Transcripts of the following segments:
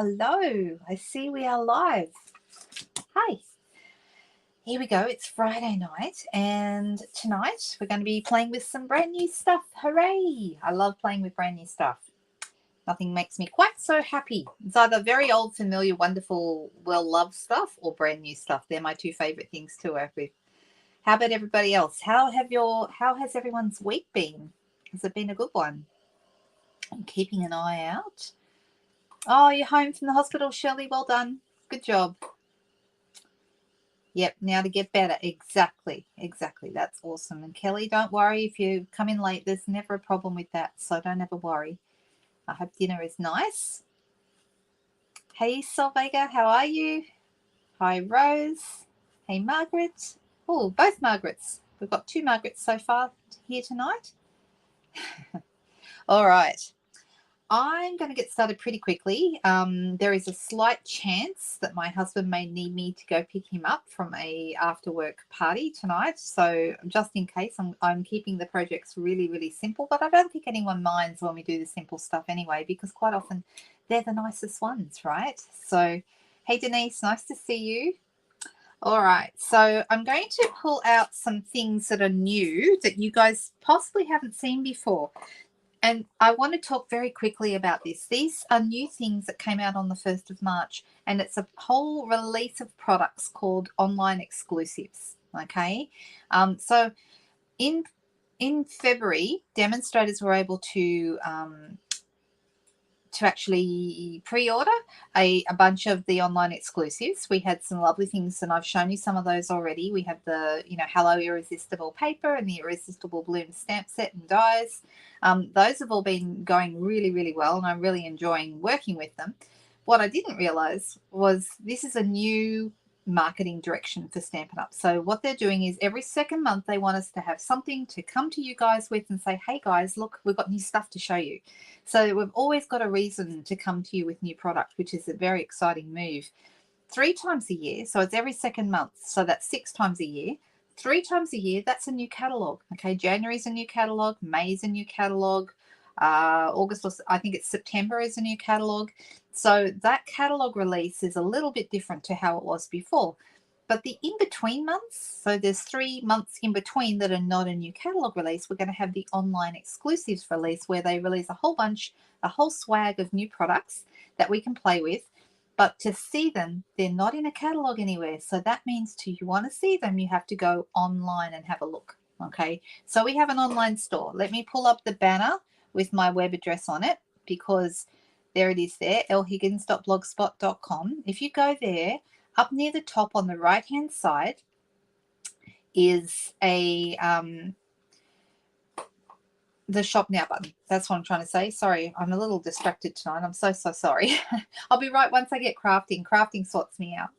Hello, I see we are live. Hi. Here we go. It's Friday night, and tonight we're going to be playing with some brand new stuff. Hooray! I love playing with brand new stuff. Nothing makes me quite so happy. It's either very old, familiar, wonderful, well-loved stuff or brand new stuff. They're my two favorite things to work with. How about everybody else? How has everyone's week been? Has it been a good one? I'm keeping an eye out. Oh, you're home from the hospital, Shirley. Well done. Good job. Yep, now to get better. Exactly. That's awesome. And Kelly, don't worry if you come in late. There's never a problem with that, so don't ever worry. I hope dinner is nice. Hey, Solvega, how are you? Hi, Rose. Hey, Margaret. Oh, both Margarets. We've got two Margarets so far here tonight. All right. I'm going to get started pretty quickly. There is a slight chance that my husband may need me to go pick him up from a after work party tonight. So just in case, I'm keeping the projects really, really simple, but I don't think anyone minds when we do the simple stuff anyway, because quite often they're the nicest ones, right? So, hey, Denise, nice to see you. All right, so I'm going to pull out some things that are new that you guys possibly haven't seen before. And I want to talk very quickly about this. These are new things that came out on the 1st of March, and it's a whole release of products called online exclusives, okay? So in February, demonstrators were able to actually pre-order a bunch of the online exclusives. We had some lovely things, and I've shown you some of those already. We have the, Hello Irresistible paper and the Irresistible Bloom stamp set and dies. Those have all been going really, really well, and I'm really enjoying working with them. What I didn't realize was this is a new marketing direction for Stampin' Up. So what they're doing is every second month they want us to have something to come to you guys with and say, hey guys, look, we've got new stuff to show you. So we've always got a reason to come to you with new product, which is a very exciting move. 3 times a year, so it's every second month, so that's 6 times a year. 3 times a year, that's a new catalog. Okay, January's a new catalog, May's a new catalog, August, or I think it's September is a new catalog. So that catalog release is a little bit different to how it was before. But the in-between months, so there's 3 months in between that are not a new catalog release, we're going to have the online exclusives release where they release a whole swag of new products that we can play with. But to see them, they're not in a catalog anywhere. So that means you want to see them, you have to go online and have a look. Okay, so we have an online store. Let me pull up the banner with my web address on it, because there it is there, lhiggins.blogspot.com. If you go there, up near the top on the right-hand side is the shop now button. That's what I'm trying to say. Sorry, I'm a little distracted tonight. I'm so sorry. I'll be right once I get crafting. Crafting sorts me out.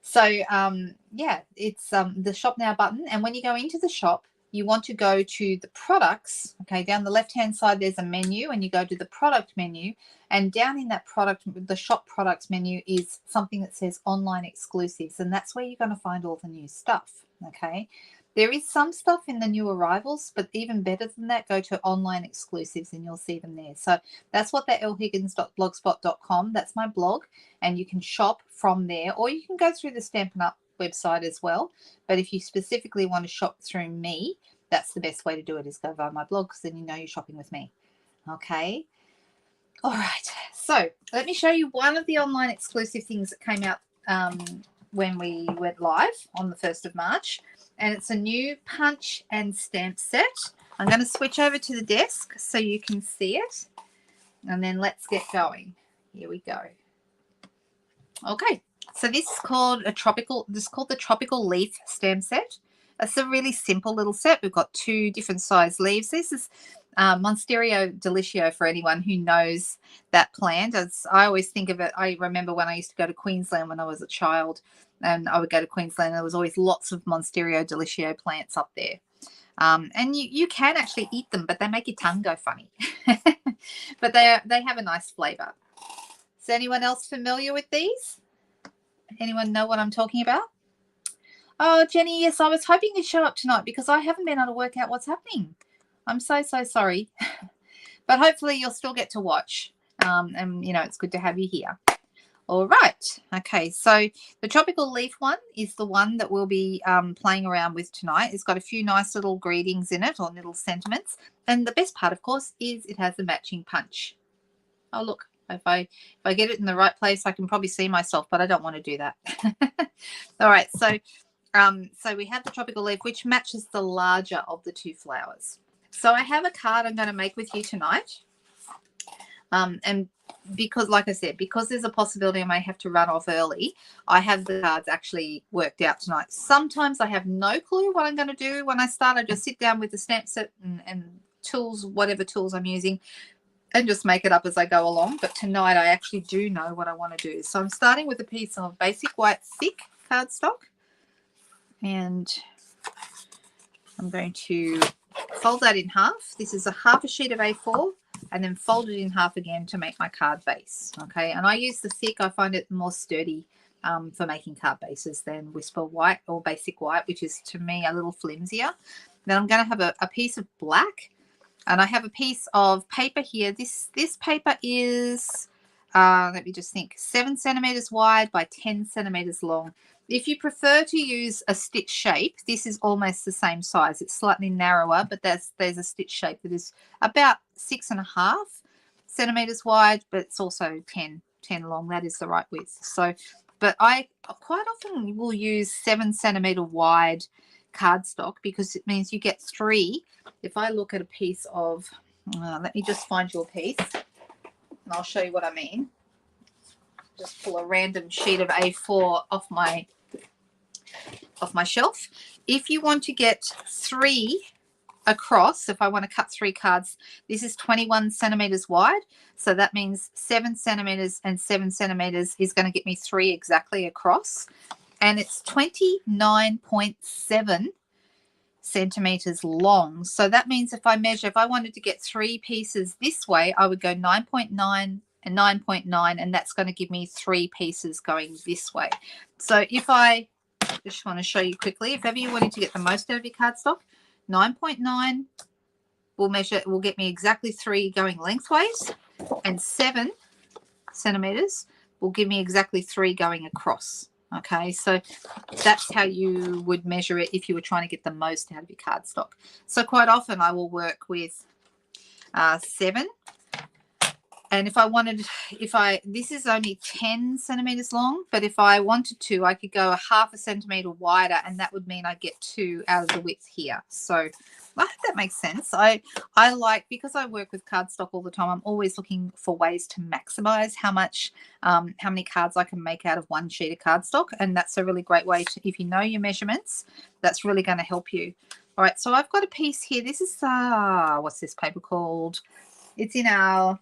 So yeah, it's the shop now button. And when you go into the shop, you want to go to the products. Okay, down the left-hand side, there's a menu, and you go to the product menu. And down in that the shop products menu is something that says online exclusives. And that's where you're going to find all the new stuff. Okay. There is some stuff in the new arrivals, but even better than that, go to online exclusives and you'll see them there. So that's what that lhiggins.blogspot.com, that's my blog, and you can shop from there, or you can go through the Stampin' Up website as well. But if you specifically want to shop through me, that's the best way to do it, is go via my blog, because then you know you're shopping with me. Okay. All right. So let me show you one of the online exclusive things that came out when we went live on the 1st of March. And it's a new punch and stamp set. I'm going to switch over to the desk so you can see it. And then let's get going. Here we go. Okay. So this is called the Tropical Leaf Stamp Set. It's a really simple little set. We've got 2 different size leaves. This is Monstera Delicio, for anyone who knows that plant. I always think of it. I remember when I used to go to Queensland when I was a child, and I would go to Queensland. There was always lots of Monstera Delicio plants up there. And you can actually eat them, but they make your tongue go funny. But they have a nice flavor. Is anyone else familiar with these? Anyone know what I'm talking about? Oh, Jenny, yes, I was hoping you'd show up tonight because I haven't been able to work out what's happening. I'm so sorry. But hopefully you'll still get to watch. And, it's good to have you here. All right. Okay. So the tropical leaf one is the one that we'll be playing around with tonight. It's got a few nice little greetings in it, or little sentiments. And the best part, of course, is it has a matching punch. Oh, look. If I get it in the right place, I can probably see myself, but I don't want to do that. All right. So we have the tropical leaf, which matches the larger of the two flowers. So I have a card I'm going to make with you tonight. And because, like I said, because there's a possibility I may have to run off early, I have the cards actually worked out tonight. Sometimes I have no clue what I'm going to do when I start. I just sit down with the stamp set and tools, whatever tools I'm using, and just make it up as I go along. But tonight I actually do know what I want to do. So I'm starting with a piece of basic white thick cardstock. And I'm going to fold that in half. This is a half a sheet of A4, and then fold it in half again to make my card base. Okay, and I use the thick. I find it more sturdy for making card bases than Whisper White or Basic White, which is to me a little flimsier. Then I'm going to have a piece of black, and I have a piece of paper here. This paper is, let me just think, 7 centimeters wide by 10 centimeters long. If you prefer to use a stitch shape, this is almost the same size. It's slightly narrower, but there's a stitch shape that is about 6.5 centimeters wide, but it's also 10 long. That is the right width. So, but I quite often will use 7 centimeter wide cardstock because it means you get 3. If I look at a piece of, let me just find your piece, and I'll show you what I mean. Just pull a random sheet of A4 off my shelf. If you want to get 3 across, if I want to cut 3 cards, this is 21 centimeters wide. So that means 7 centimeters and 7 centimeters is going to get me 3 exactly across. And it's 29.7 centimeters long. So that means if I wanted to get 3 pieces this way, I would go 9.9 and 9.9, and that's going to give me 3 pieces going this way. So if I just want to show you quickly, if ever you wanted to get the most out of your cardstock, 9.9 will get me exactly 3 going lengthways, and 7 centimeters will give me exactly 3 going across. Okay, so that's how you would measure it if you were trying to get the most out of your cardstock. So quite often I will work with 7. And this is only 10 centimeters long, but if I wanted to, I could go a half a centimeter wider, and that would mean I get 2 out of the width here. So I hope that makes sense. I like, because I work with cardstock all the time, I'm always looking for ways to maximize how many cards I can make out of one sheet of cardstock. And that's a really great way to, if you know your measurements, that's really going to help you. All right, so I've got a piece here. This is, what's this paper called? It's in our...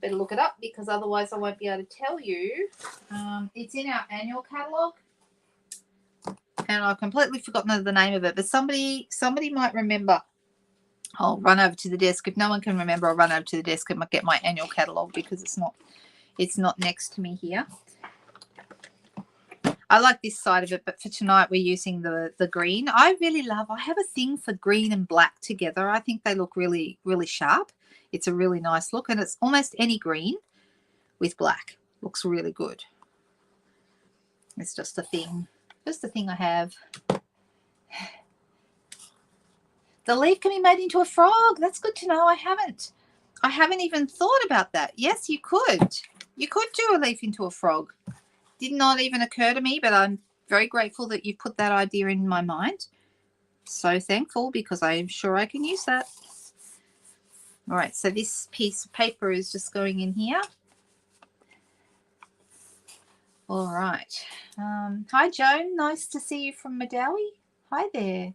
Better look it up because otherwise I won't be able to tell you. It's in our annual catalogue, and I've completely forgotten the name of it, but somebody might remember. I'll run over to the desk. If no one can remember, I'll run over to the desk and get my annual catalogue because it's not next to me here. I like this side of it, but for tonight we're using the green. I have a thing for green and black together. I think they look really, really sharp. It's a really nice look, and it's almost any green with black. Looks really good. It's just a thing I have. The leaf can be made into a frog. That's good to know. I haven't even thought about that. Yes, you could. You could do a leaf into a frog. Did not even occur to me, but I'm very grateful that you put that idea in my mind. So thankful, because I'm sure I can use that. All right, so this piece of paper is just going in here. All right. Hi, Joan. Nice to see you from Madawi. Hi there.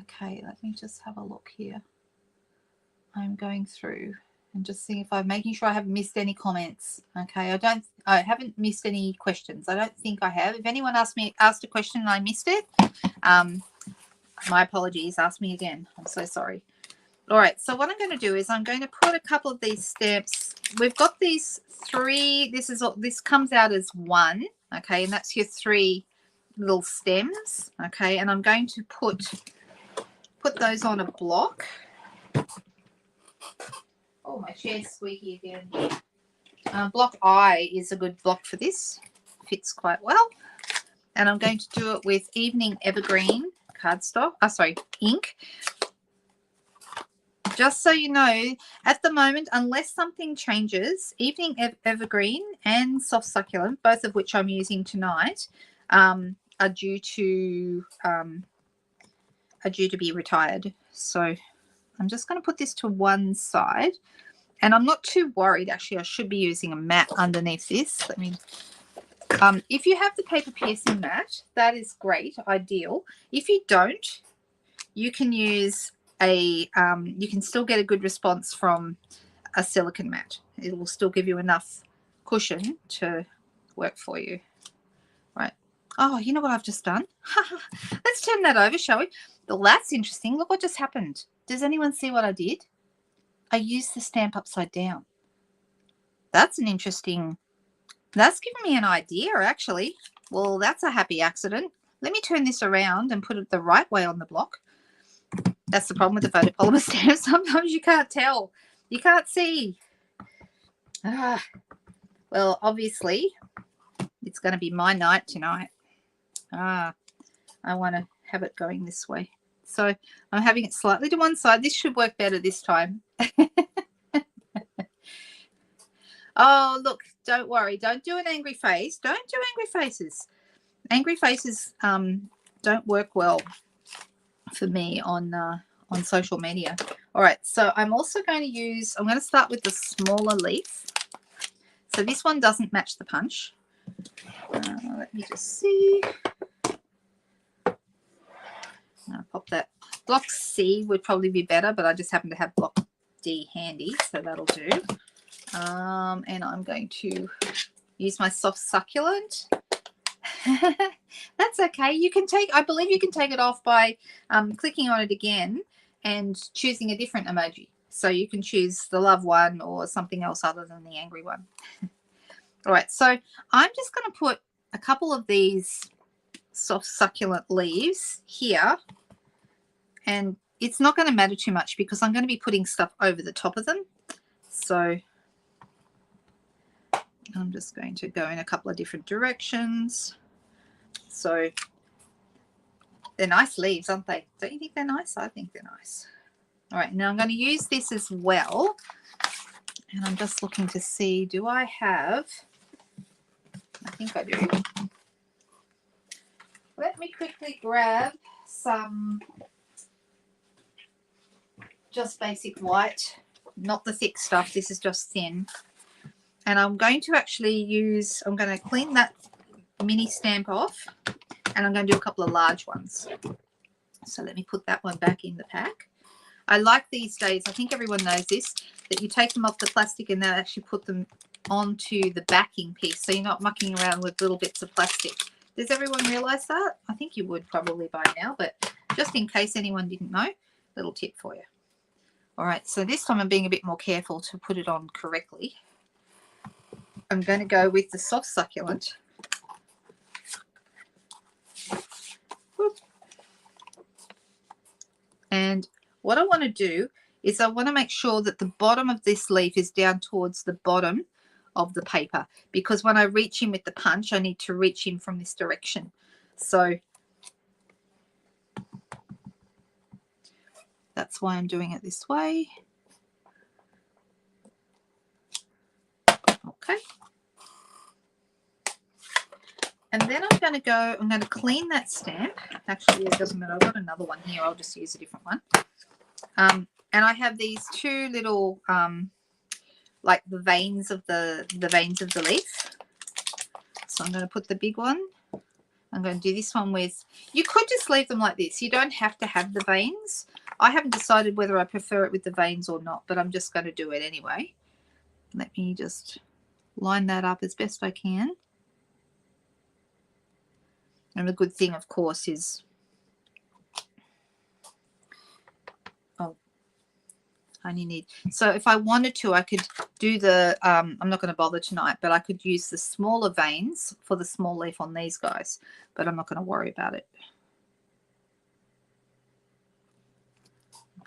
Okay, let me just have a look here. I'm going through and just seeing if I'm making sure I haven't missed any comments. Okay, I haven't missed any questions. I don't think I have. If anyone asked a question and I missed it, my apologies. Ask me again. I'm so sorry. All right, so what I'm going to do is I'm going to put a couple of these stamps. We've got these 3. This comes out as 1, okay, and that's your 3 little stems, okay, and I'm going to put those on a block. Oh, my chair's squeaky again. Block I is a good block for this. Fits quite well. And I'm going to do it with Evening Evergreen cardstock. Ink. Just so you know, at the moment, unless something changes, Evening Evergreen and Soft Succulent, both of which I'm using tonight, are due to be retired. So I'm just going to put this to one side. And I'm not too worried. Actually, I should be using a mat underneath this. Let me. If you have the paper piercing mat, that is great, ideal. If you don't, you can use you can still get a good response from a silicone mat. It will still give you enough cushion to work for you. Right. Oh, you know what I've just done? Let's turn that over, shall we? Well, that's interesting. Look what just happened. Does anyone see what I did? I used the stamp upside down. That's an interesting... That's given me an idea, actually. Well, that's a happy accident. Let me turn this around and put it the right way on the block. That's the problem with the photopolymer stamp. Sometimes you can't tell. You can't see. Well, obviously, it's going to be my night tonight. I want to have it going this way. So I'm having it slightly to one side. This should work better this time. Oh, look, don't worry. Don't do an angry face. Don't do angry faces. Angry faces don't work well for me on social media. All right, so I'm also going to use, I'm going to start with the smaller leaf. So this one doesn't match the punch. Let me just see. I'll pop that. Block C would probably be better, but I just happen to have block D handy, so that'll do. And I'm going to use my soft succulent. That's okay. You can take, I believe you can take it off by clicking on it again and choosing a different emoji. So you can choose the love one or something else other than the angry one. All right, so I'm just going to put a couple of these soft succulent leaves here, and it's not going to matter too much because I'm going to be putting stuff over the top of them. So I'm just going to go in a couple of different directions. So they're nice leaves, aren't they? Don't you think they're nice? I think they're nice. All right, now I'm going to use this as well. And I'm just looking to see, do I have, I think I do. Let me quickly grab some just basic white, not the thick stuff. This is just thin. And I'm going to actually use, I'm going to clean that mini stamp off, and I'm going to do a couple of large ones. So let me put that one back in the pack. I like these days, I think everyone knows this, that you take them off the plastic and then actually put them onto the backing piece, so you're not mucking around with little bits of plastic. Does everyone realize that? I think you would probably by now, but just in case anyone didn't know, little tip for you. All right, so this time I'm being a bit more careful to put it on correctly. I'm going to go with the soft succulent. Whoop. And what I want to do is I want to make sure that the bottom of this leaf is down towards the bottom of the paper, because when I reach in with the punch, I need to reach in from this direction. So that's why I'm doing it this way. Okay. And then I'm going to clean that stamp. Actually, it doesn't matter. I've got another one here. I'll just use a different one. And I have these two little, like the veins of the leaf. So I'm going to put the big one. I'm going to do this one with, you could just leave them like this. You don't have to have the veins. I haven't decided whether I prefer it with the veins or not, but I'm just going to do it anyway. Let me just line that up as best I can. And the good thing, of course, is, oh, I only need, so if I wanted to, I could do the, I'm not going to bother tonight, but I could use the smaller veins for the small leaf on these guys, but I'm not going to worry about it.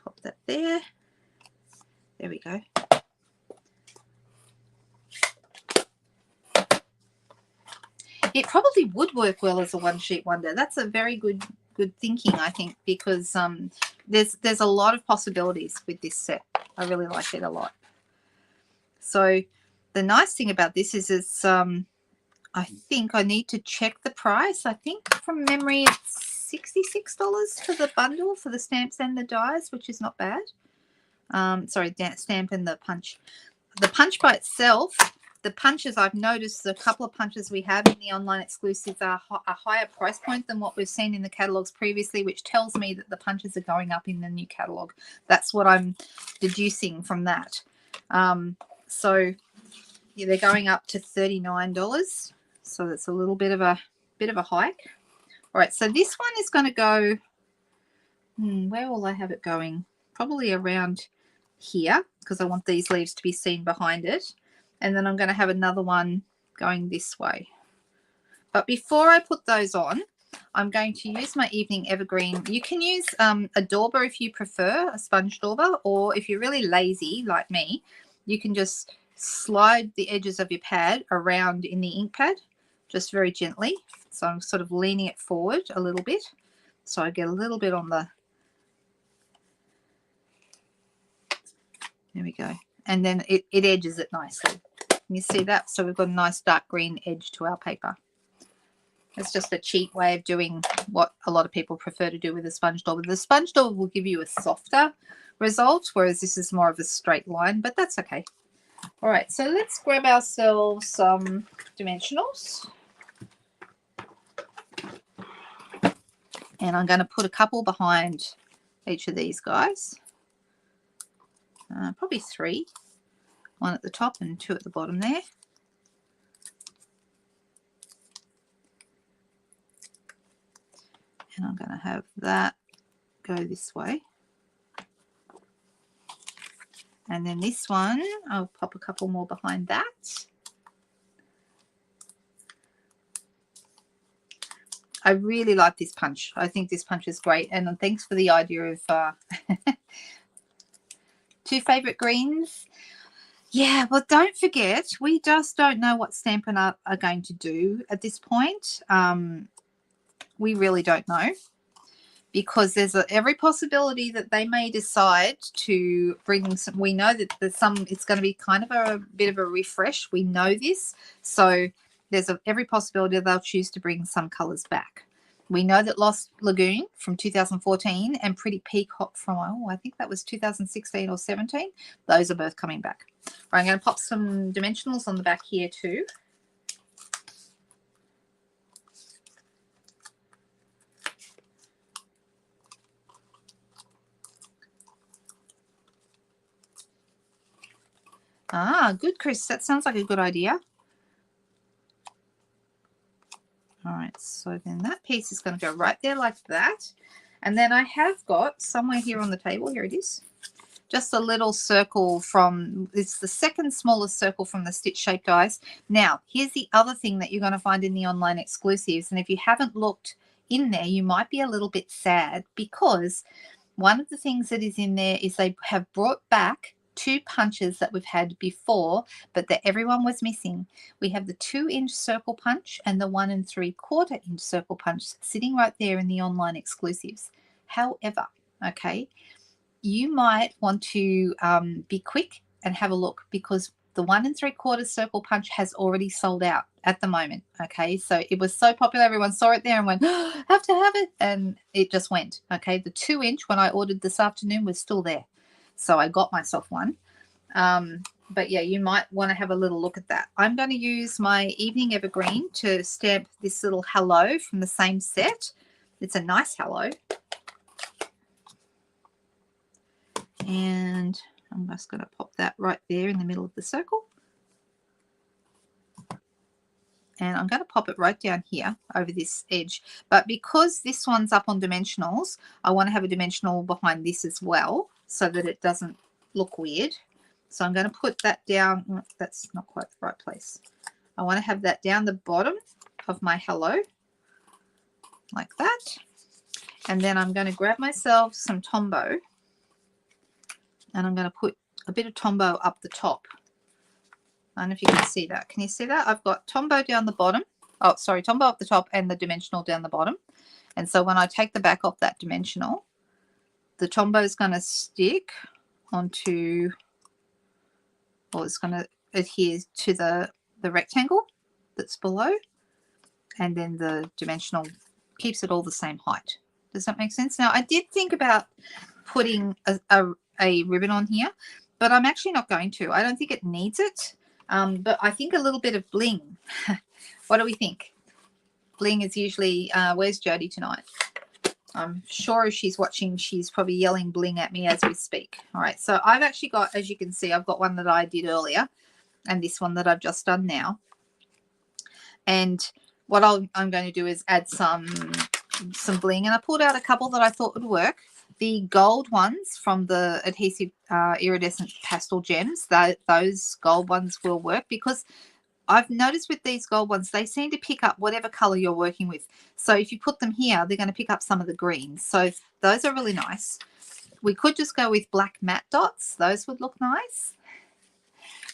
Pop that there. There we go. It probably would work well as a one sheet wonder. That's a very good thinking, I think, because there's a lot of possibilities with this set. I really like it a lot. So the nice thing about this is it's I think I need to check the price. I think from memory it's $66 for the bundle for the stamps and the dies, which is not bad. Sorry, stamp and the punch. The punch by itself, the punches, I've noticed a couple of punches we have in the online exclusives are a higher price point than what we've seen in the catalogs previously, which tells me that the punches are going up in the new catalog. That's what I'm deducing from that. So yeah, they're going up to $39. So that's a little bit of a hike. All right, so this one is going to go, where will I have it going? Probably around here, because I want these leaves to be seen behind it. And then I'm going to have another one going this way. But before I put those on, I'm going to use my evening evergreen. You can use a dauber if you prefer, a sponge dauber, or if you're really lazy like me, you can just slide the edges of your pad around in the ink pad, just very gently. So I'm sort of leaning it forward a little bit, so I get a little bit on the, there we go. And then it edges it nicely. Can you see that? So we've got a nice dark green edge to our paper. It's just a cheap way of doing what a lot of people prefer to do with a sponge dauber. The sponge dauber will give you a softer result, whereas this is more of a straight line, but that's okay. All right, so let's grab ourselves some dimensionals. And I'm going to put a couple behind each of these guys. Probably 3. 1 at the top and 2 at the bottom there. And I'm going to have that go this way. And then this one, I'll pop a couple more behind that. I really like this punch. I think this punch is great. And thanks for the idea of 2 favorite greens. Yeah, well, don't forget, we just don't know what Stampin' Up are going to do at this point. We really don't know, because there's every possibility that they may decide to bring some. We know that there's some, it's going to be kind of a bit of a refresh. We know this. So there's every possibility they'll choose to bring some colors back. We know that Lost Lagoon from 2014 and Pretty Peacock from, I think that was 2016 or 17. Those are both coming back. Right, I'm going to pop some dimensionals on the back here too. Good, Chris. That sounds like a good idea. All right, so then that piece is going to go right there like that. And then I have got somewhere here on the table, here it is, just a little circle from, it's the second smallest circle from the stitch shape dies. Now, here's the other thing that you're going to find in the online exclusives. And if you haven't looked in there, you might be a little bit sad, because one of the things that is in there is they have brought back 2 punches that we've had before, but that everyone was missing. We have the 2-inch circle punch and the 1 3/4-inch circle punch sitting right there in the online exclusives. However, okay, you might want to be quick and have a look, because the 1 3/4 circle punch has already sold out at the moment. Okay, so it was so popular, everyone saw it there and went, oh, have to have it, and it just went. Okay, the 2-inch when I ordered this afternoon was still there, so I got myself one. But yeah, you might want to have a little look at that. I'm going to use my Evening Evergreen to stamp this little hello from the same set. It's a nice hello. And I'm just going to pop that right there in the middle of the circle. And I'm going to pop it right down here over this edge. But because this one's up on dimensionals, I want to have a dimensional behind this as well, so that it doesn't look weird. So I'm going to put that down. Oh, that's not quite the right place. I want to have that down the bottom of my hello, like that. And then I'm going to grab myself some Tombow, and I'm going to put a bit of Tombow up the top. I don't know if you can see that. Can you see that? I've got Tombow down the bottom, oh, sorry, Tombow up the top and the dimensional down the bottom. And so when I take the back off that dimensional, the Tombow is going to stick onto, or it's going to adhere to the rectangle that's below, and then the dimensional keeps it all the same height. Does that make sense? Now, I did think about putting a ribbon on here, but I'm actually not going to. I don't think it needs it, but I think a little bit of bling. What do we think? Bling is usually, where's Jody tonight? I'm sure if she's watching, she's probably yelling bling at me as we speak. All right, so I've actually got, as you can see, I've got one that I did earlier and this one that I've just done now. And what I'm going to do is add some bling, and I pulled out a couple that I thought would work. The gold ones from the adhesive iridescent pastel gems, those gold ones will work, because I've noticed with these gold ones, they seem to pick up whatever color you're working with. So if you put them here, they're going to pick up some of the greens. So those are really nice. We could just go with black matte dots. Those would look nice.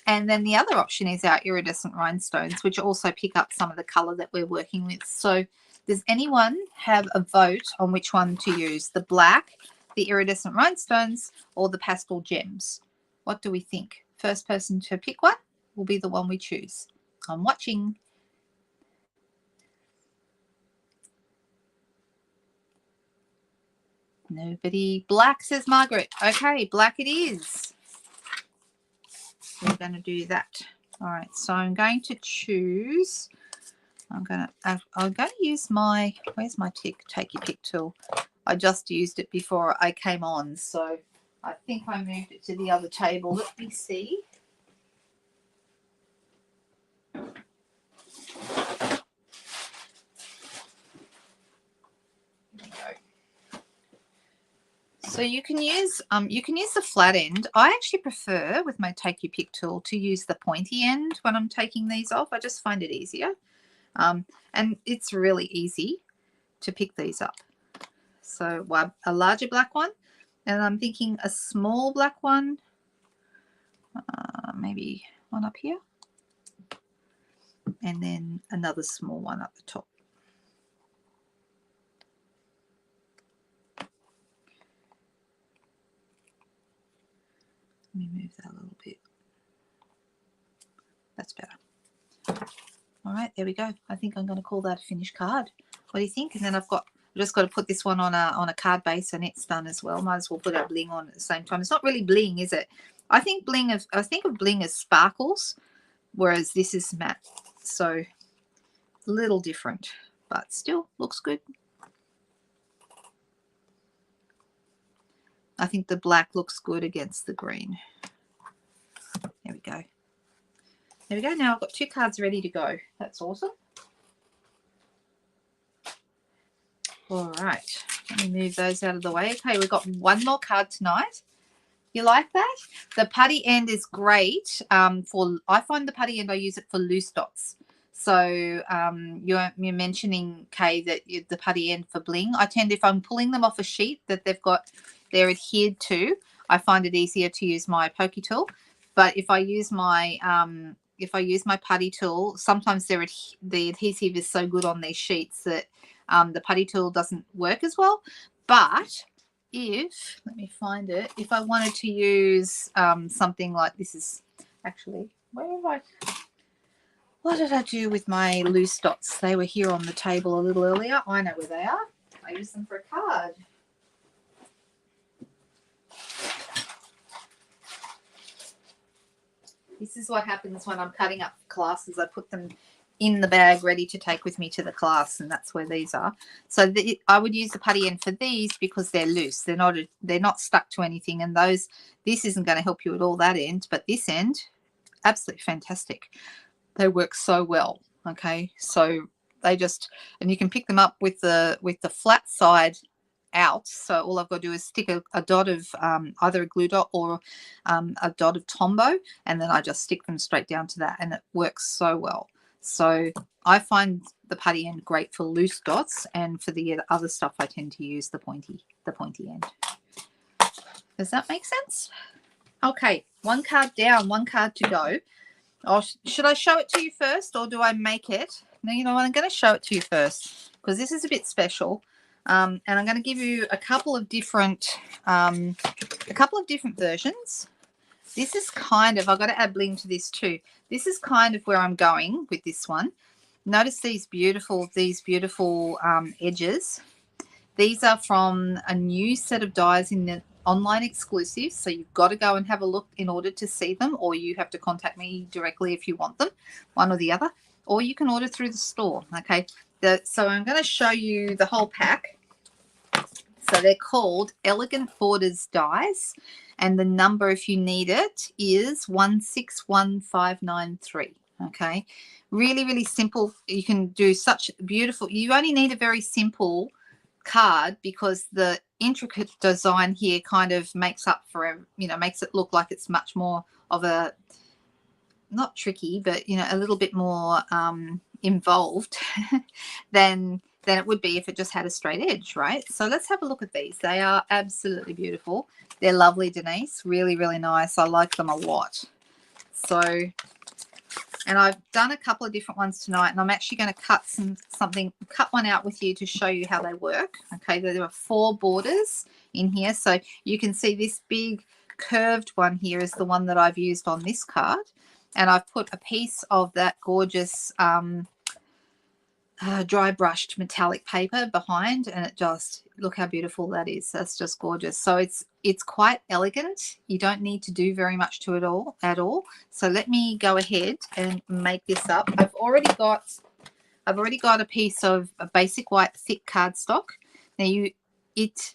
And then the other option is our iridescent rhinestones, which also pick up some of the color that we're working with. So does anyone have a vote on which one to use? The black, the iridescent rhinestones, or the pastel gems? What do we think? First person to pick one will be the one we choose. I'm watching. Nobody. Black, says Margaret. Okay, black it is. We're going to do that. All right, so I'm going to choose. I'm going to use my, where's my take your pick tool? I just used it before I came on, so I think I moved it to the other table. Let me see. So you can use the flat end. I actually prefer, with my take your pick tool, to use the pointy end when I'm taking these off. I just find it easier, and it's really easy to pick these up. So a larger black one, and I'm thinking a small black one, maybe one up here, and then another small one up the top. Let me move that a little bit. That's better. All right, there we go. I think I'm going to call that a finished card. What do you think? And then I've just got to put this one on a card base, and it's done as well. Might as well put our bling on at the same time. It's not really bling, is it? I think of bling as sparkles, whereas this is matte. So a little different, but still looks good. I think the black looks good against the green. There we go. There we go. Now I've got 2 cards ready to go. That's awesome. All right. Let me move those out of the way. Okay, we've got one more card tonight. You like that? The putty end is great. I find the putty end, I use it for loose dots. So you're mentioning, Kay, that the putty end for bling. I tend, if I'm pulling them off a sheet that they're adhered to, I find it easier to use my pokey tool. But if I use my putty tool, sometimes the adhesive is so good on these sheets that the putty tool doesn't work as well. But let me find it, if I wanted to use something like this, is actually, what did I do with my loose dots? They were here on the table a little earlier. I know where they are. I used them for a card. This is what happens when I'm cutting up classes. I put them in the bag ready to take with me to the class, and that's where these are. So I would use the putty end for these because they're loose. They're not stuck to anything, and this isn't going to help you at all, that end, but this end, absolutely fantastic. They work so well. Okay, so and you can pick them up with the flat side out. So all I've got to do is stick a dot of either a glue dot or a dot of Tombow, and then I just stick them straight down to that, and it works so well. So I find the putty end great for loose dots, and for the other stuff I tend to use the pointy end. Does that make sense? Okay, 1 card down, 1 card to go. Should I show it to you first, or do I make it? Now, you know what, I'm going to show it to you first because this is a bit special. And I'm going to give you a couple of different versions. This is kind of, I've got to add bling to this too. This is kind of where I'm going with this one. Notice these beautiful edges. These are from a new set of dies in the online exclusive, so you've got to go and have a look in order to see them, or you have to contact me directly if you want them, one or the other, or you can order through the store. Okay, so I'm going to show you the whole pack. So they're called Elegant Borders dies, and the number, if you need it, is 161593. Okay, really, really simple. You can do such beautiful, you only need a very simple card because the intricate design here kind of makes up for, makes it look like it's much more of a, not tricky, but a little bit more involved than it would be if it just had a straight edge, right? So let's have a look at these. They are absolutely beautiful. They're lovely, Denise. Really, really nice. I like them a lot. So, and I've done a couple of different ones tonight, and I'm actually going to cut cut one out with you to show you how they work. Okay, there are 4 borders in here. So you can see this big curved one here is the one that I've used on this card. And I've put a piece of that gorgeous dry brushed metallic paper behind, and it just, look how beautiful that is. That's just gorgeous. So it's quite elegant. You don't need to do very much to it at all. So let me go ahead and make this up. I've already got a piece of a basic white thick cardstock. Now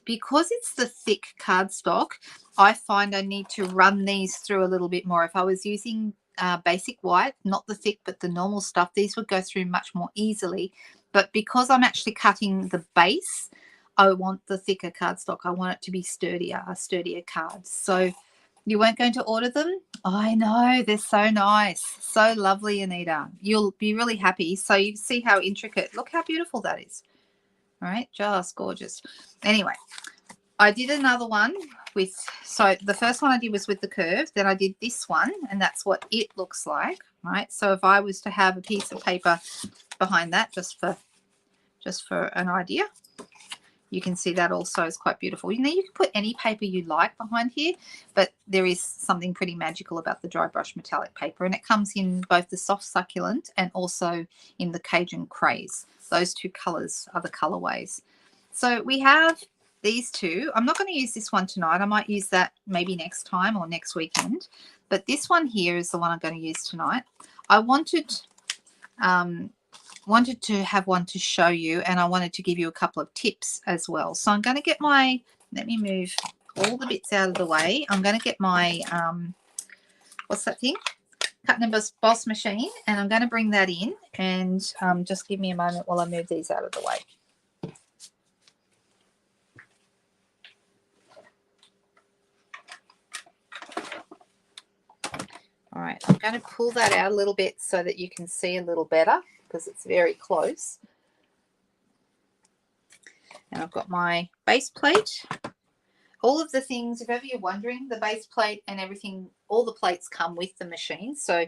because it's the thick cardstock, I find I need to run these through a little bit more. If I was using basic white, not the thick but the normal stuff, these would go through much more easily. But because I'm actually cutting the base, I want the thicker cardstock. I want it to be a sturdier card. So you weren't going to order them? I know, they're so nice, so lovely, Anita. You'll be really happy. So you see how intricate, look how beautiful that is. All right, just gorgeous. Anyway, I did another one with, so the first one I did was with the curve, then I did this one, and that's what it looks like, right? So if I was to have a piece of paper behind that, just for an idea, you can see that also is quite beautiful. You can put any paper you like behind here, but there is something pretty magical about the dry brush metallic paper, and it comes in both the soft succulent and also in the Cajun Craze. Those 2 colors are the colorways. So we have these 2. I'm not going to use this one tonight. I might use that maybe next time or next weekend. But this one here is the one I'm going to use tonight. I wanted to have one to show you, and I wanted to give you a couple of tips as well. So I'm going to get let me move all the bits out of the way. I'm going to get my, what's that thing? Cut and emboss machine, and I'm going to bring that in, and just give me a moment while I move these out of the way. All right, I'm going to pull that out a little bit so that you can see a little better because it's very close. And I've got my base plate. All of the things, if ever you're wondering, the base plate and everything, all the plates come with the machine. So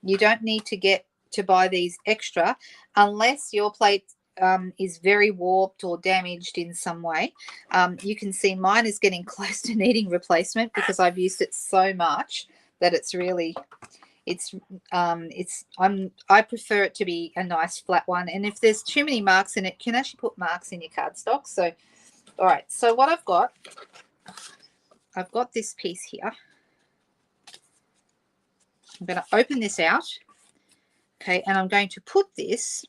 you don't need to buy these extra unless your plate is very warped or damaged in some way. You can see mine is getting close to needing replacement because I've used it so much that it's really, I prefer it to be a nice flat one. And if there's too many marks in it, you can actually put marks in your cardstock. So, all right. So what I've got this piece here. I'm going to open this out. Okay. And I'm going to put this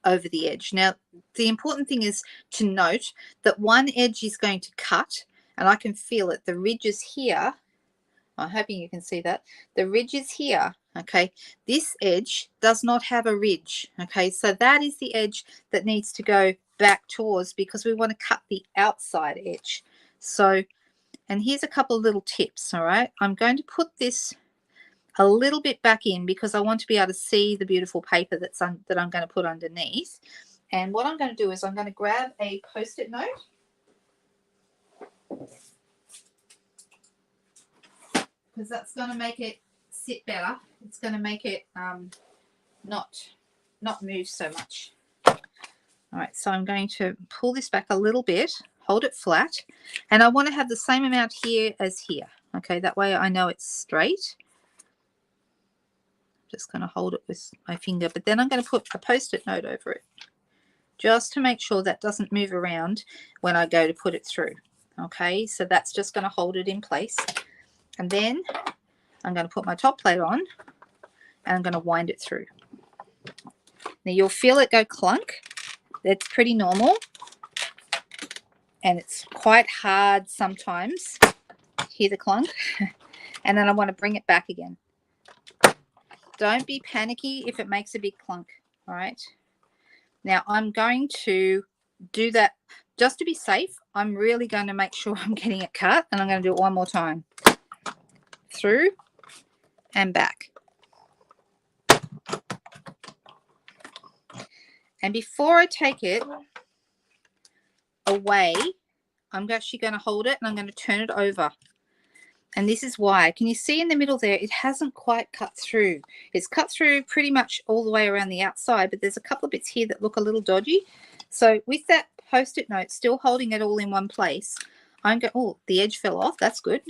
over the edge. Now, the important thing is to note that one edge is going to cut, and I can feel it. The ridge is here. I'm hoping you can see that. The ridge is here, okay? This edge does not have a ridge, okay? So that is the edge that needs to go back towards because we want to cut the outside edge. So, and here's a couple of little tips, all right? I'm going to put this a little bit back in because I want to be able to see the beautiful paper that I'm going to put underneath. And what I'm going to do is I'm going to grab a Post-it note. Because that's going to make it sit better. It's going to make it not not move so much. All right, so I'm going to pull this back a little bit, hold it flat, and I want to have the same amount here as here. Okay, that way I know it's straight. Just going to hold it with my finger, but then I'm going to put a Post-it note over it just to make sure that doesn't move around when I go to put it through. Okay, so that's just going to hold it in place. And then I'm going to put my top plate on and I'm going to wind it through. Now you'll feel it go clunk. That's pretty normal. And it's quite hard sometimes. Hear the clunk? And then I want to bring it back again. Don't be panicky if it makes a big clunk. All right. Now I'm going to do that just to be safe. I'm really going to make sure I'm getting it cut, and I'm going to do it one more time. Through and back. And before I take it away, I'm actually going to hold it and I'm going to turn it over. And this is why. Can you see in the middle there, it hasn't quite cut through. It's cut through pretty much all the way around the outside, but there's a couple of bits here that look a little dodgy. So with that Post-it note still holding it all in one place, I'm going, oh, the edge fell off. That's good.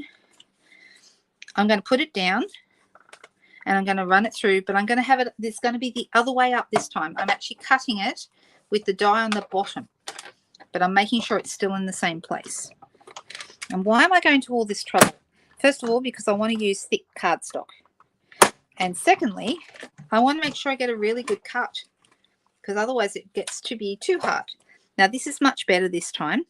I'm going to put it down and I'm going to run it through, but I'm going to have it, it's going to be the other way up this time. I'm actually cutting it with the die on the bottom, but I'm making sure it's still in the same place. And why am I going to all this trouble? First of all, because I want to use thick cardstock. And secondly, I want to make sure I get a really good cut, because otherwise it gets to be too hard. Now this is much better this time.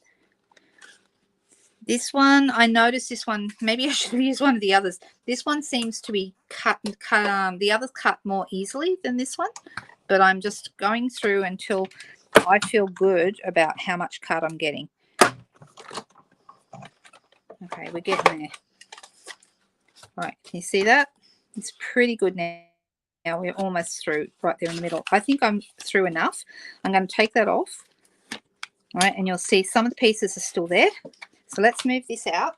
This one, I noticed this one, maybe I should have used one of the others. This one seems to be cut, the others cut more easily than this one, but I'm just going through until I feel good about how much cut I'm getting. Okay, we're getting there. All right, can you see that? It's pretty good now. Now we're almost through right there in the middle. I think I'm through enough. I'm going to take that off. All right, and you'll see some of the pieces are still there. So let's move this out.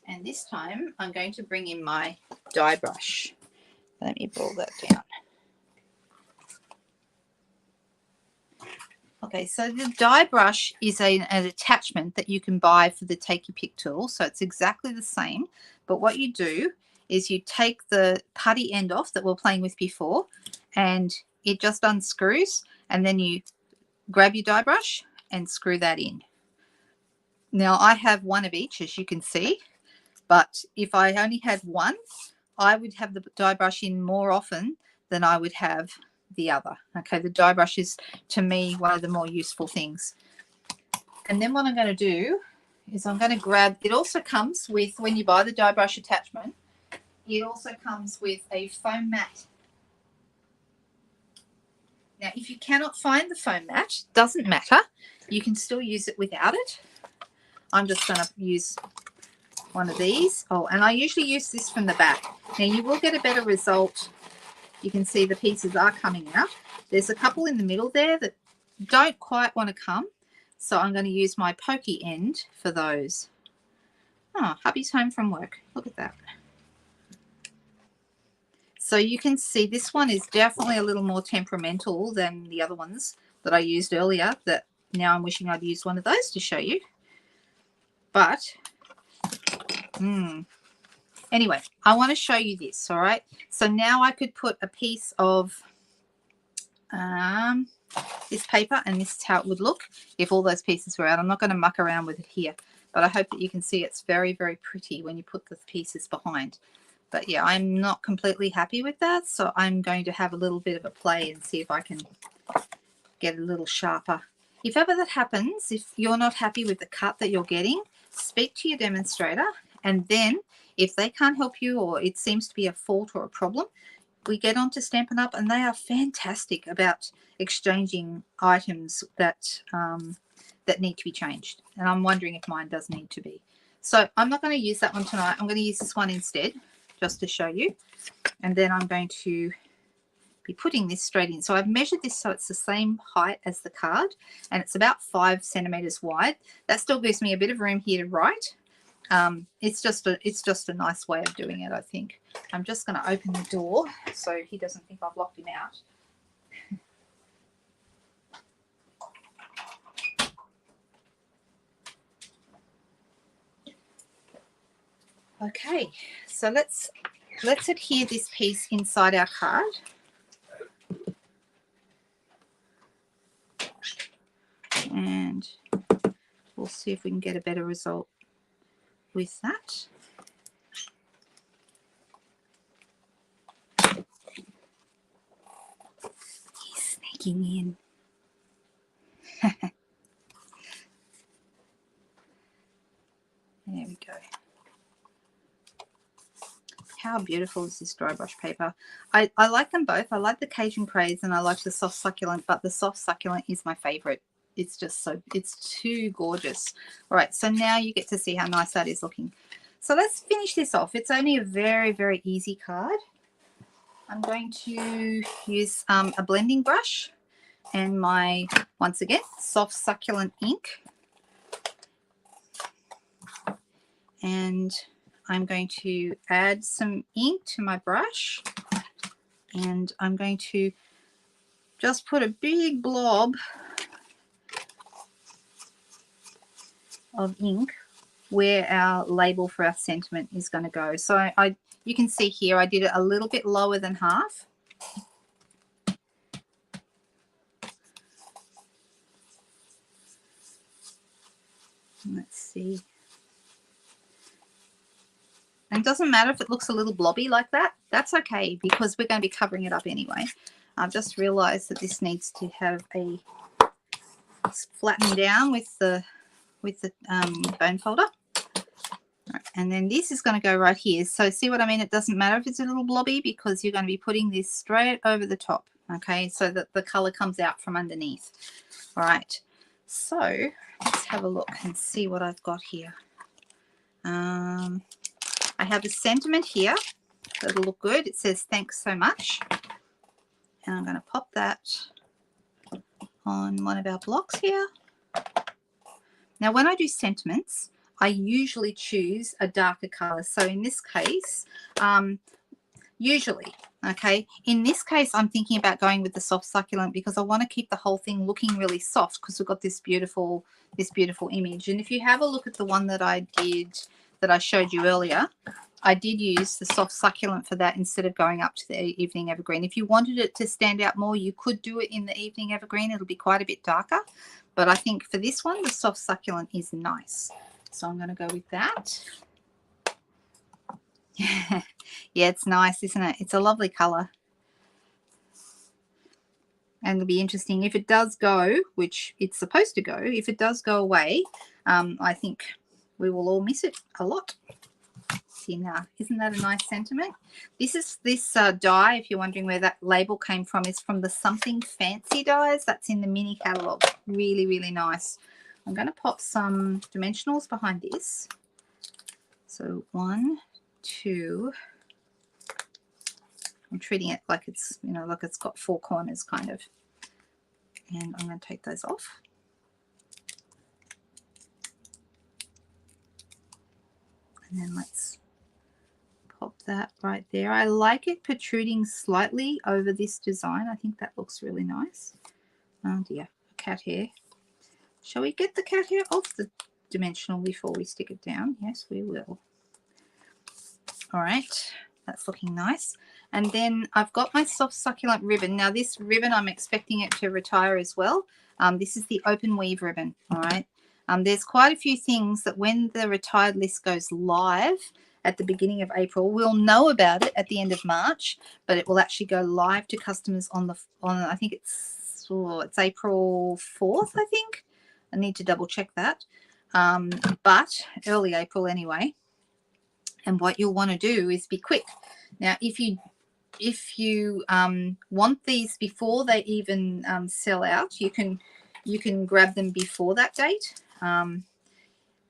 And this time I'm going to bring in my die brush. Let me roll that down. Okay, so the die brush is an attachment that you can buy for the Take Your Pick tool. So it's exactly the same. But what you do is you take the putty end off that we were playing with before, and it just unscrews, and then you grab your die brush and screw that in. Now I have one of each, as you can see, but if I only had one, I would have the die brush in more often than I would have the other. Okay, the die brush is, to me, one of the more useful things. And then what I'm going to do is I'm going to grab, it also comes with, when you buy the die brush attachment, it also comes with a foam mat. Now, if you cannot find the foam mat, doesn't matter. You can still use it without it. I'm just going to use one of these. Oh, and I usually use this from the back. Now, you will get a better result. You can see the pieces are coming out. There's a couple in the middle there that don't quite want to come. So I'm going to use my pokey end for those. Oh, hubby's home from work. Look at that. So you can see this one is definitely a little more temperamental than the other ones that I used earlier, that now I'm wishing I'd used one of those to show you. But, anyway, I want to show you this, all right? So now I could put a piece of this paper, and this is how it would look if all those pieces were out. I'm not going to muck around with it here, but I hope that you can see it's very, very pretty when you put the pieces behind. But yeah, I'm not completely happy with that, so I'm going to have a little bit of a play and see if I can get a little sharper. If ever that happens, if you're not happy with the cut that you're getting, speak to your demonstrator, and then if they can't help you or it seems to be a fault or a problem, we get on to Stampin' Up, and they are fantastic about exchanging items that that need to be changed. And I'm wondering if mine does need to be. So I'm not going to use that one tonight. I'm going to use this one instead, just to show you. And then I'm going to be putting this straight in. So I've measured this so it's the same height as the card, and it's about 5 centimeters wide. That still gives me a bit of room here to write. It's just a nice way of doing it, I think. I'm just going to open the door so he doesn't think I've locked him out. Okay, so let's adhere this piece inside our card. And we'll see if we can get a better result with that. He's sneaking in. There we go. How beautiful is this dry brush paper? I like them both. I like the Cajun Craze and I like the soft succulent, but the soft succulent is my favorite. It's just it's too gorgeous. All right, so now you get to see how nice that is looking. So let's finish this off. It's only a very, very easy card. I'm going to use a blending brush and my, once again, soft succulent ink. And I'm going to add some ink to my brush, and I'm going to just put a big blob of ink where our label for our sentiment is going to go. So you can see here I did it a little bit lower than half. Let's see. And it doesn't matter if it looks a little blobby like that. That's okay because we're going to be covering it up anyway. I've just realized that this needs to have a flatten down with the bone folder. Right, and then this is going to go right here. So see what I mean? It doesn't matter if it's a little blobby because you're going to be putting this straight over the top, okay, so that the color comes out from underneath. All right, so let's have a look and see what I've got here. I have a sentiment here that'll look good. It says thanks so much, and I'm going to pop that on one of our blocks here. Now when I do sentiments, I usually choose a darker color. So in this case, usually, okay, in this case I'm thinking about going with the soft succulent because I want to keep the whole thing looking really soft because we've got this beautiful image. And if you have a look at the one that I did, that I showed you earlier, I did use the soft succulent for that instead of going up to the evening evergreen. If you wanted it to stand out more, you could do it in the evening evergreen. It'll be quite a bit darker, but I think for this one, the soft succulent is nice. So I'm going to go with that. Yeah, it's nice, isn't it? It's a lovely color. And it'll be interesting if it does go, which it's supposed to go, if it does go away, I think we will all miss it a lot. See now, isn't that a nice sentiment? This die, if you're wondering where that label came from, is from the Something Fancy dies. That's in the mini catalogue. Really, really nice. I'm going to pop some dimensionals behind this. So 1, 2. I'm treating it like it's, you know, like it's got 4 corners kind of. And I'm going to take those off. And then let's pop that right there. I like it protruding slightly over this design. I think that looks really nice. Oh dear, cat hair. Shall we get the cat hair off the dimensional before we stick it down? Yes, we will. All right, that's looking nice. And then I've got my soft succulent ribbon. Now this ribbon, I'm expecting it to retire as well. This is the open weave ribbon, all right? There's quite a few things that when the retired list goes live at the beginning of April, we'll know about it at the end of March, but it will actually go live to customers on I think it's April 4th, I think. I need to double check that. But early April anyway. And what you'll want to do is be quick. Now, if you want these before they even sell out, you can grab them before that date.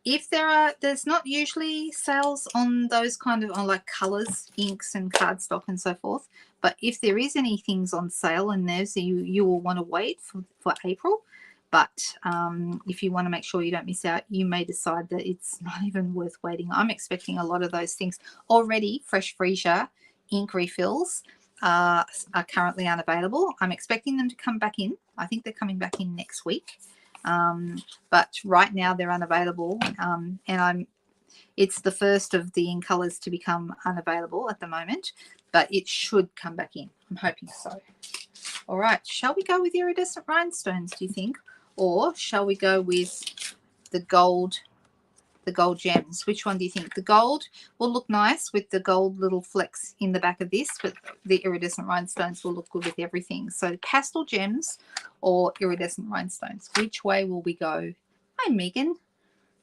If there's not usually sales on those kind of, on like colors, inks and cardstock and so forth, but if there is any things on sale and there's, you will want to wait for April. But if you want to make sure you don't miss out, you may decide that it's not even worth waiting. I'm expecting a lot of those things. Already, Fresh Freesia ink refills are currently unavailable. I'm expecting them to come back in. I think they're coming back in next week. But right now they're unavailable. And it's the first of the in colours to become unavailable at the moment. But it should come back in. I'm hoping so. All right. Shall we go with iridescent rhinestones, do you think? Or shall we go with the gold gems? Which one do you think? The gold will look nice with the gold little flecks in the back of this, but the iridescent rhinestones will look good with everything. So pastel gems or iridescent rhinestones. Which way will we go? Hi, Megan.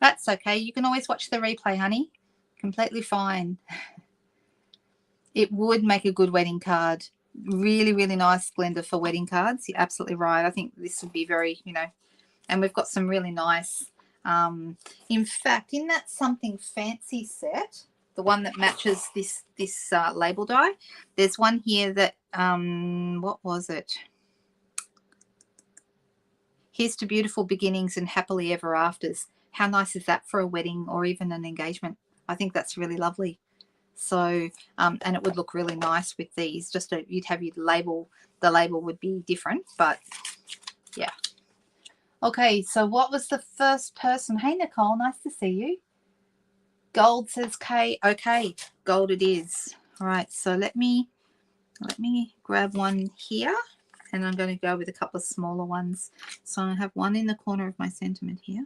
That's okay. You can always watch the replay, honey. Completely fine. It would make a good wedding card. Really, really nice blender for wedding cards. You're absolutely right. I think this would be very, and we've got some really nice, in fact, in that something fancy set, the one that matches this label die, there's one here that, what was it? Here's to beautiful beginnings and happily ever afters. How nice is that for a wedding or even an engagement? I think that's really lovely. So, and it would look really nice with these. Just you'd have your label. The label would be different, but yeah. Okay, so what was the first person? Hey, Nicole, nice to see you. Gold says K. Okay, gold it is. All right, so let me grab one here, and I'm going to go with a couple of smaller ones. So I have one in the corner of my sentiment here.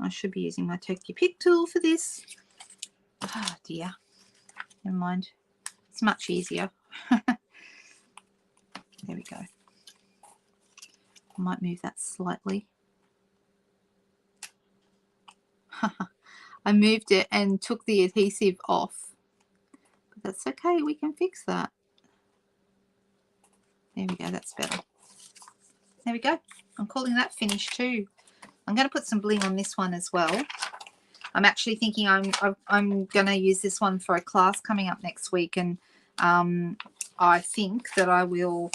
I should be using my Take Your Pick tool for this. Oh dear, never mind. It's much easier. There we go. I might move that slightly. I moved it and took the adhesive off. But that's okay, we can fix that. There we go, that's better. There we go. I'm calling that finished too. I'm going to put some bling on this one as well. I'm actually thinking I'm going to use this one for a class coming up next week, and I think that I will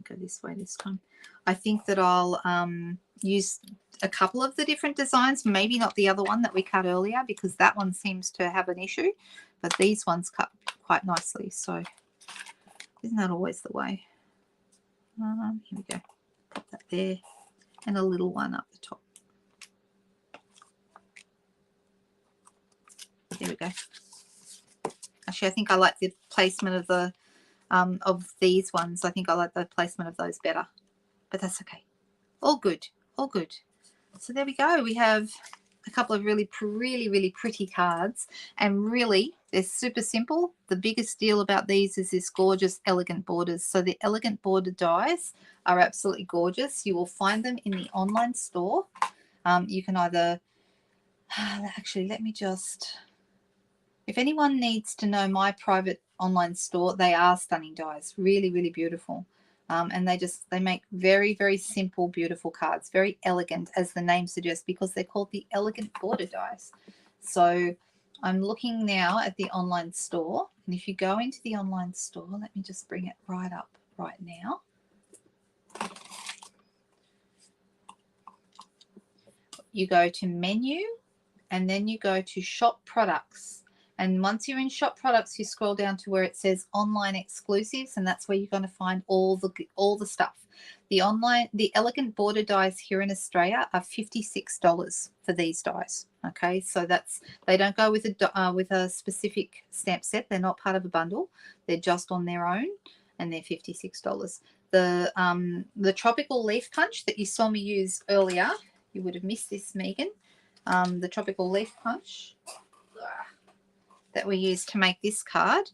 go this way this time. I think that I'll use a couple of the different designs, maybe not the other one that we cut earlier because that one seems to have an issue, but these ones cut quite nicely. So isn't that always the way? Here we go. Put that there, and a little one up the top. There we go. Actually, I think I like the placement of these ones. I think I like the placement of those better, but that's okay. All good, all good. So there we go. We have a couple of really pretty cards, and really they're super simple. The biggest deal about these is this gorgeous elegant borders. So the elegant border dies are absolutely gorgeous. You will find them in the online store. You can either actually, let me just, if anyone needs to know my private online store, they are stunning dies. Really beautiful. And they make very simple, beautiful cards. Very elegant, as the name suggests, because they're called the elegant border dies. So I'm looking now at the online store. And if you go into the online store, let me just bring it right up right now. You go to menu, and then you go to shop products. And once you're in shop products, you scroll down to where it says online exclusives, and that's where you're going to find all the stuff. The elegant border dies here in Australia are $56 for these dies. Okay, so they don't go with a specific stamp set. They're not part of a bundle. They're just on their own, and they're $56. The tropical leaf punch that you saw me use earlier, you would have missed this, Megan. The tropical leaf punch that we use to make this card.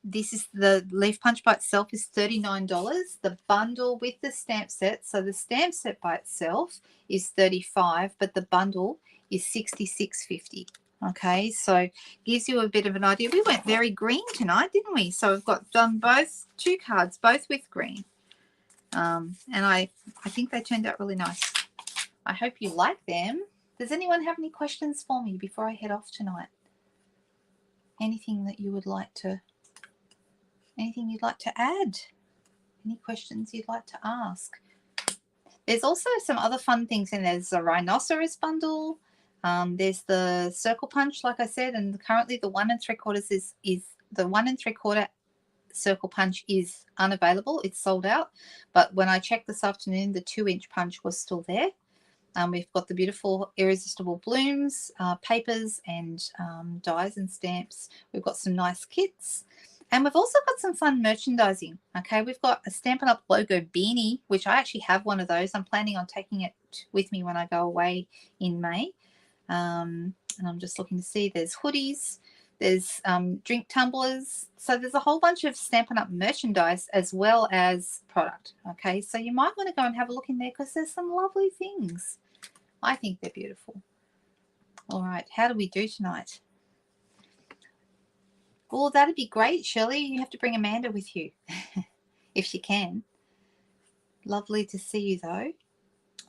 This is the leaf punch by itself is $39. The bundle with the stamp set, so the stamp set by itself is $35, but the bundle is $66.50. Okay, so gives you a bit of an idea. We went very green tonight, didn't we? So we've done two cards, both with green. And I think they turned out really nice. I hope you like them. Does anyone have any questions for me before I head off tonight? Anything that you would like to, anything you'd like to add? Any questions you'd like to ask? There's also some other fun things in there. There's a rhinoceros bundle. There's the circle punch, like I said, and currently the 1 3/4 is the 1 3/4 circle punch is unavailable. It's sold out. But when I checked this afternoon, the 2-inch punch was still there. We've got the beautiful irresistible blooms, papers, and dies and stamps. We've got some nice kits. And we've also got some fun merchandising. Okay, we've got a Stampin' Up logo beanie, which I actually have one of those. I'm planning on taking it with me when I go away in May. And I'm just looking to see. There's hoodies. There's drink tumblers. So there's a whole bunch of Stampin' Up merchandise as well as product. Okay, so you might want to go and have a look in there because there's some lovely things. I think they're beautiful. All right, how do we do tonight? Well, that'd be great, Shirley. You have to bring Amanda with you if she can. Lovely to see you, though.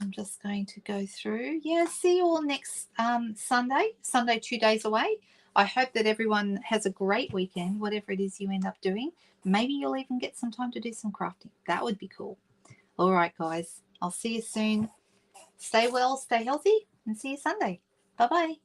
I'm just going to go through. Yeah, see you all next Sunday. Sunday, 2 days away. I hope that everyone has a great weekend, whatever it is you end up doing. Maybe you'll even get some time to do some crafting. That would be cool. All right, guys. I'll see you soon. Stay well, stay healthy, and see you Sunday. Bye-bye.